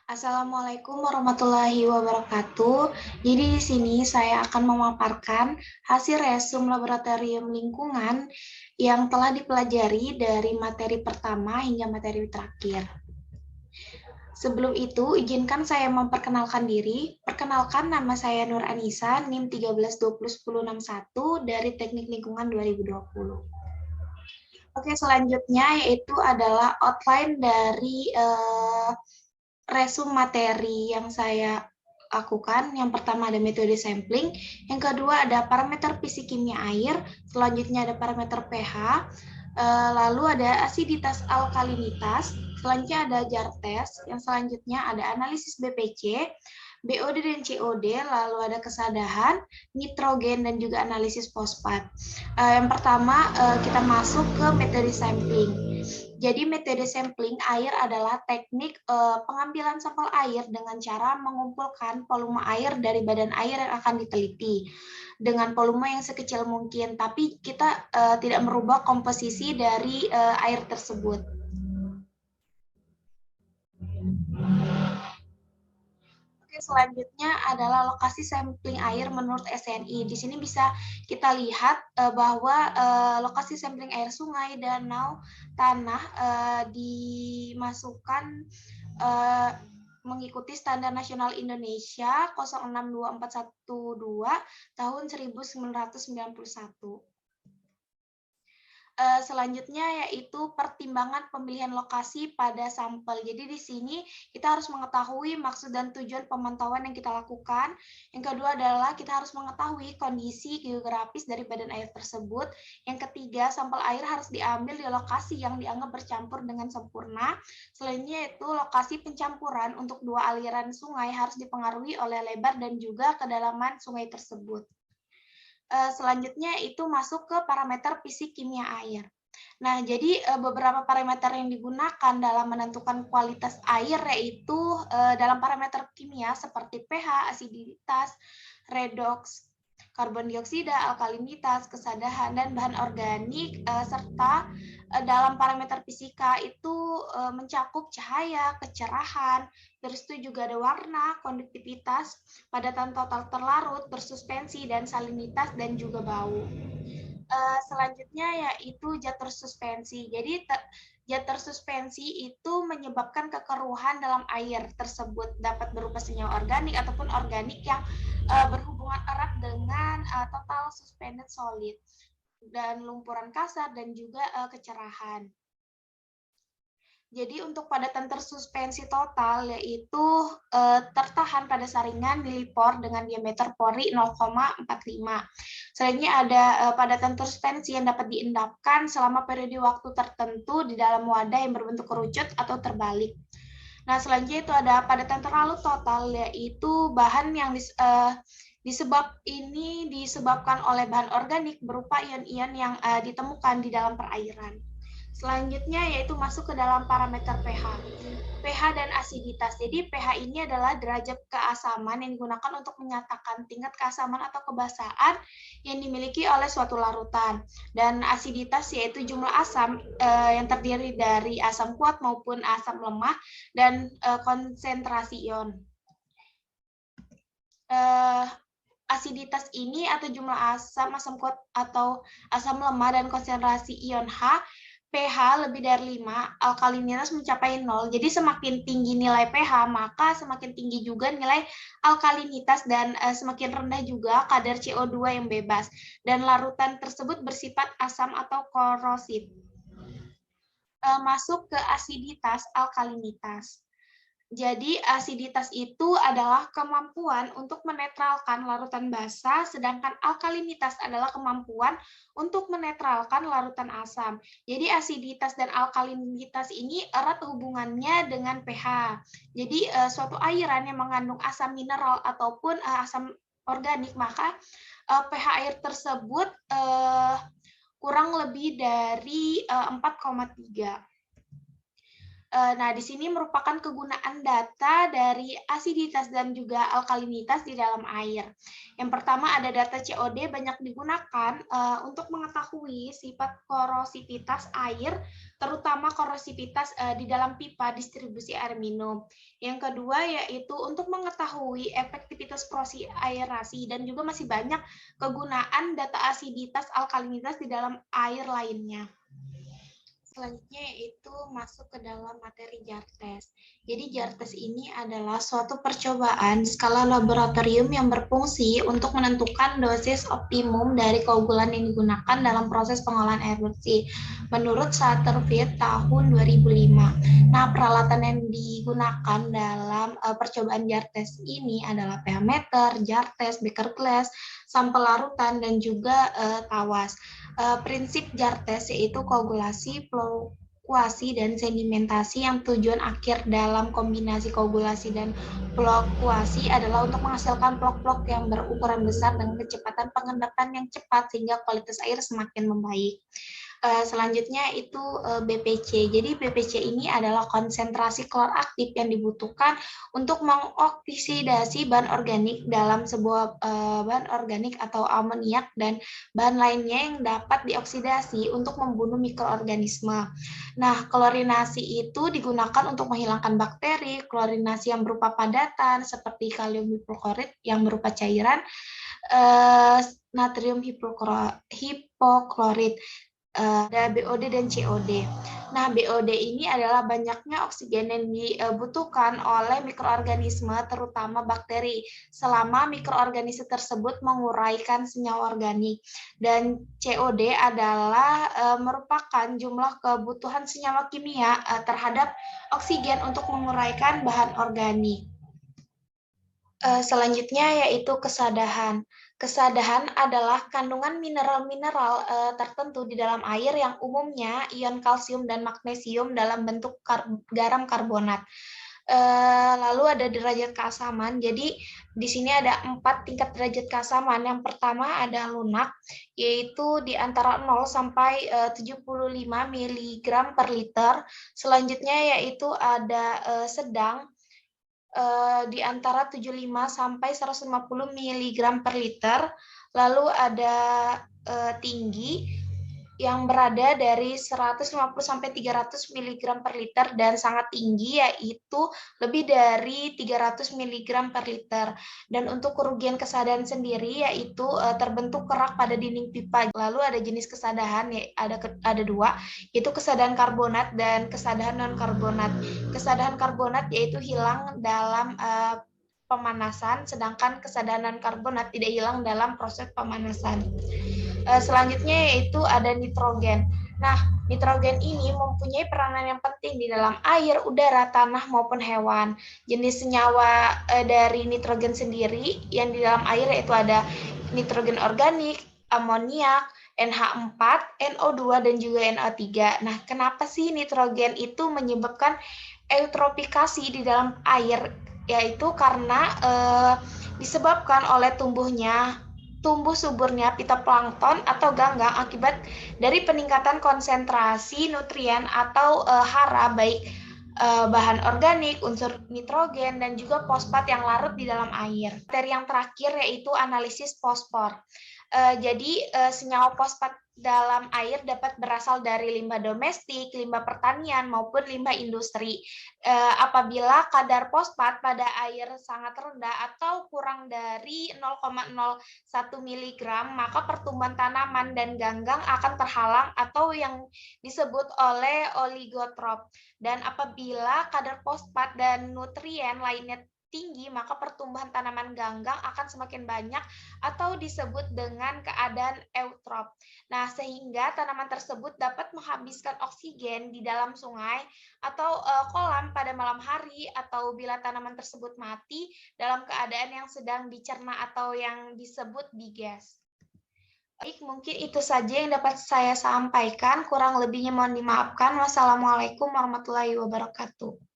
Assalamualaikum warahmatullahi wabarakatuh. Jadi di sini saya akan memaparkan hasil resum laboratorium lingkungan yang telah dipelajari dari materi pertama hingga materi terakhir. Sebelum itu, izinkan saya memperkenalkan diri. Perkenalkan, nama saya Nur Anissa, NIM 13201061 dari Teknik Lingkungan 2020. Oke, selanjutnya yaitu adalah outline dari resum materi yang saya lakukan. Yang pertama ada metode sampling, yang kedua ada parameter fisik kimia air, selanjutnya ada parameter pH, lalu ada asiditas alkalinitas, selanjutnya ada jar test, yang selanjutnya ada analisis BPC, BOD dan COD, lalu ada kesadahan, nitrogen, dan juga analisis fosfat. Yang pertama kita masuk ke metode sampling. Jadi metode sampling air adalah teknik pengambilan sampel air dengan cara mengumpulkan volume air dari badan air yang akan diteliti dengan volume yang sekecil mungkin, tapi kita tidak merubah komposisi dari air tersebut. Oke, selanjutnya adalah lokasi sampling air menurut SNI. Di sini bisa kita lihat bahwa lokasi sampling air sungai, danau, tanah dimasukkan mengikuti Standar Nasional Indonesia 062412 tahun 1991. Selanjutnya yaitu pertimbangan pemilihan lokasi pada sampel. Jadi di sini kita harus mengetahui maksud dan tujuan pemantauan yang kita lakukan. Yang kedua adalah kita harus mengetahui kondisi geografis dari badan air tersebut. Yang ketiga, sampel air harus diambil di lokasi yang dianggap bercampur dengan sempurna. Selanjutnya yaitu lokasi pencampuran untuk dua aliran sungai harus dipengaruhi oleh lebar dan juga kedalaman sungai tersebut. Selanjutnya itu masuk ke parameter fisik kimia air. Nah, jadi beberapa parameter yang digunakan dalam menentukan kualitas air yaitu dalam parameter kimia seperti pH, asiditas, redoks, karbon dioksida, alkalinitas, kesadahan, dan bahan organik, serta dalam parameter fisika itu mencakup cahaya, kecerahan, terus itu juga ada warna, konduktivitas, padatan total terlarut, bersuspensi, dan salinitas, dan juga bau. Selanjutnya yaitu zat tersuspensi. Jadi zat tersuspensi itu menyebabkan kekeruhan dalam air tersebut, dapat berupa senyawa organik ataupun organik yang berhubungan erat dengan total suspended solid dan lumpuran kasar dan juga kecerahan. Jadi untuk padatan tersuspensi total yaitu tertahan pada saringan lili por dengan diameter pori 0,45. Selanjutnya ada padatan tersuspensi yang dapat diendapkan selama periode waktu tertentu di dalam wadah yang berbentuk kerucut atau terbalik. Nah, selanjutnya itu ada padatan terlalu total yaitu bahan yang disebabkan oleh bahan organik berupa ion-ion yang ditemukan di dalam perairan. Selanjutnya yaitu masuk ke dalam parameter pH. pH dan asiditas. Jadi pH ini adalah derajat keasaman yang digunakan untuk menyatakan tingkat keasaman atau kebasahan yang dimiliki oleh suatu larutan. Dan asiditas yaitu jumlah asam yang terdiri dari asam kuat maupun asam lemah dan konsentrasi ion. Asiditas ini atau jumlah asam kuat atau asam lemah dan konsentrasi ion H pH lebih dari 5, alkalinitas mencapai 0. Jadi semakin tinggi nilai pH, maka semakin tinggi juga nilai alkalinitas dan semakin rendah juga kadar CO2 yang bebas. Dan larutan tersebut bersifat asam atau korosif. Masuk ke asiditas, alkalinitas. Jadi asiditas itu adalah kemampuan untuk menetralkan larutan basa, sedangkan alkalinitas adalah kemampuan untuk menetralkan larutan asam. Jadi asiditas dan alkalinitas ini erat hubungannya dengan pH. Jadi suatu airan yang mengandung asam mineral ataupun asam organik, maka pH air tersebut kurang lebih dari 4,3. Nah, di sini merupakan kegunaan data dari asiditas dan juga alkalinitas di dalam air. Yang pertama ada data COD banyak digunakan untuk mengetahui sifat korosivitas air, terutama korosivitas di dalam pipa distribusi air minum. Yang kedua yaitu untuk mengetahui efektivitas proses aerasi dan juga masih banyak kegunaan data asiditas, alkalinitas di dalam air lainnya. Selanjutnya yaitu masuk ke dalam materi jar test. Jadi jar test ini adalah suatu percobaan skala laboratorium yang berfungsi untuk menentukan dosis optimum dari koagulan yang digunakan dalam proses pengolahan air bersih menurut Satterfield tahun 2005. Nah, peralatan yang digunakan dalam percobaan jar test ini adalah pH meter, jar test, beker glass, sampel larutan, dan juga tawas. Prinsip jar test yaitu koagulasi, fluktuasi, dan sedimentasi yang tujuan akhir dalam kombinasi koagulasi dan fluktuasi adalah untuk menghasilkan blok-blok yang berukuran besar dengan kecepatan pengendapan yang cepat sehingga kualitas air semakin membaik. Selanjutnya itu BPC. Jadi BPC ini adalah konsentrasi klor aktif yang dibutuhkan untuk mengoksidasi bahan organik dalam sebuah bahan organik atau amoniak dan bahan lainnya yang dapat dioksidasi untuk membunuh mikroorganisme. Nah, klorinasi itu digunakan untuk menghilangkan bakteri, klorinasi yang berupa padatan seperti kalium hipoklorit yang berupa cairan, natrium hipoklorit, ada BOD dan COD. Nah, BOD ini adalah banyaknya oksigen yang dibutuhkan oleh mikroorganisme, terutama bakteri, selama mikroorganisme tersebut menguraikan senyawa organik. Dan COD adalah merupakan jumlah kebutuhan senyawa kimia terhadap oksigen untuk menguraikan bahan organik. Selanjutnya yaitu kesadahan. Kesadahan adalah kandungan mineral-mineral tertentu di dalam air yang umumnya ion kalsium dan magnesium dalam bentuk garam karbonat. Lalu ada derajat keasaman. Jadi di sini ada 4 tingkat derajat keasaman. Yang pertama ada lunak, yaitu di antara 0 sampai 75 mg per liter. Selanjutnya yaitu ada sedang, di antara 75 sampai 150 mg per liter. Lalu ada tinggi yang berada dari 150 sampai 300 mg per liter dan sangat tinggi yaitu lebih dari 300 mg per liter. Dan untuk kerugian kesadahan sendiri yaitu terbentuk kerak pada dinding pipa. Lalu ada jenis kesadahan, ada 2, yaitu kesadahan karbonat dan kesadahan non karbonat. Kesadahan karbonat yaitu hilang dalam pemanasan, sedangkan kesadahan non karbonat tidak hilang dalam proses pemanasan. Selanjutnya yaitu ada nitrogen. Nah, nitrogen ini mempunyai peranan yang penting di dalam air, udara, tanah, maupun hewan. Jenis senyawa dari nitrogen sendiri yang di dalam air yaitu ada nitrogen organik, amoniak, NH4, NO2, dan juga NO3. Nah, kenapa sih nitrogen itu menyebabkan eutrofikasi di dalam air? Yaitu karena disebabkan oleh tumbuh suburnya fitoplankton atau ganggang akibat dari peningkatan konsentrasi nutrien atau hara baik bahan organik, unsur nitrogen, dan juga fosfat yang larut di dalam air. Materi yang terakhir yaitu analisis fosfor. Jadi senyawa fosfat dalam air dapat berasal dari limbah domestik, limbah pertanian, maupun limbah industri. Apabila kadar fosfat pada air sangat rendah atau kurang dari 0,01 mg, maka pertumbuhan tanaman dan ganggang akan terhalang atau yang disebut oleh oligotrop. Dan apabila kadar fosfat dan nutrien lainnya tinggi, maka pertumbuhan tanaman ganggang akan semakin banyak atau disebut dengan keadaan eutrop. Nah, sehingga tanaman tersebut dapat menghabiskan oksigen di dalam sungai atau kolam pada malam hari atau bila tanaman tersebut mati dalam keadaan yang sedang dicerna atau yang disebut bigas. Baik, mungkin itu saja yang dapat saya sampaikan. Kurang lebihnya mohon dimaafkan. Wassalamualaikum warahmatullahi wabarakatuh.